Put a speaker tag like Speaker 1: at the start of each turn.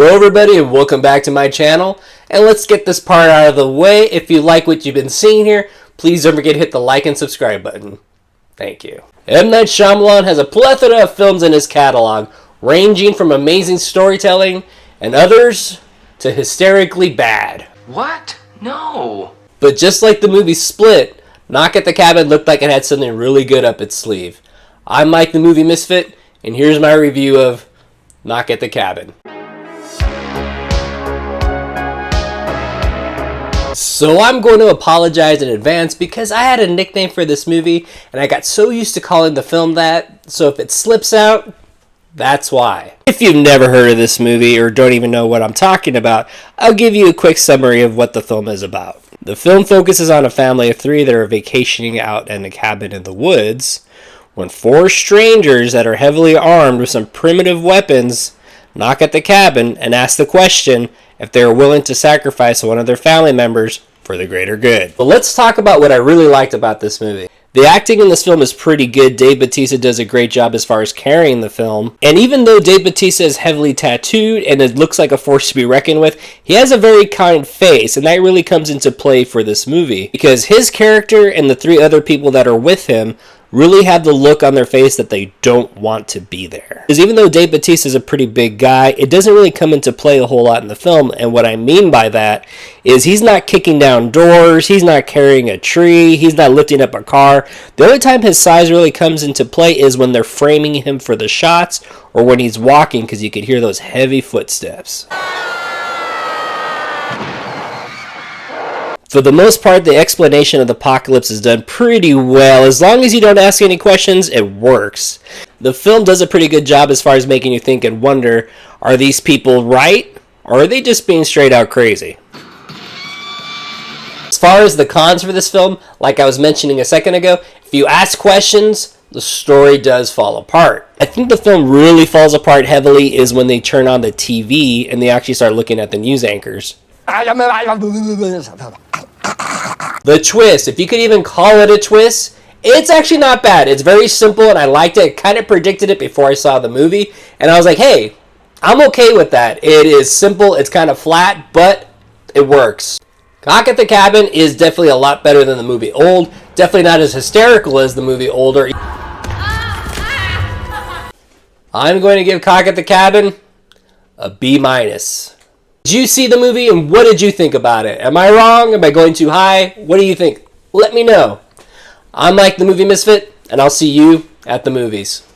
Speaker 1: Hello everybody and welcome back to my channel, and let's get this part out of the way. If you like what you've been seeing here, please don't forget to hit the like and subscribe button. Thank you. M. Night Shyamalan has a plethora of films in his catalog, ranging from amazing storytelling and others to hysterically bad.
Speaker 2: What? No!
Speaker 1: But just like the movie Split, Knock at the Cabin looked like it had something really good up its sleeve. I'm Mike the Movie Misfit, and here's my review of Knock at the Cabin. So I'm going to apologize in advance because I had a nickname for this movie and I got so used to calling the film that, so if it slips out, that's why. If you've never heard of this movie or don't even know what I'm talking about, I'll give you a quick summary of what the film is about. The film focuses on a family of three that are vacationing out in a cabin in the woods when four strangers that are heavily armed with some primitive weapons knock at the cabin and ask the question if they are willing to sacrifice one of their family members for the greater good. But let's talk about what I really liked about this movie. The acting in this film is pretty good. Dave Bautista does a great job as far as carrying the film. And even though Dave Bautista is heavily tattooed and it looks like a force to be reckoned with, he has a very kind face, and that really comes into play for this movie because his character and the three other people that are with him really have the look on their face that they don't want to be there. Because even though Dave Bautista is a pretty big guy, it doesn't really come into play a whole lot in the film, and what I mean by that is he's not kicking down doors, he's not carrying a tree, he's not lifting up a car. The only time his size really comes into play is when they're framing him for the shots or when he's walking, because you could hear those heavy footsteps. For the most part, the explanation of the apocalypse is done pretty well. As long as you don't ask any questions, it works. The film does a pretty good job as far as making you think and wonder, are these people right? Or are they just being straight out crazy? As far as the cons for this film, like I was mentioning a second ago, if you ask questions, the story does fall apart. I think the film really falls apart heavily is when they turn on the TV and they actually start looking at the news anchors. The twist, if you could even call it a twist, it's actually not bad. It's very simple and I liked it. I kind of predicted it before I saw the movie. And I was like, hey, I'm okay with that. It is simple, it's kind of flat, but it works. Knock at the Cabin is definitely a lot better than the movie Old. Definitely not as hysterical as the movie Older. I'm going to give Knock at the Cabin a B-. Did you see the movie and what did you think about it? Am I wrong? Am I going too high? What do you think? Let me know. I'm Mike the Movie Misfit, and I'll see you at the movies.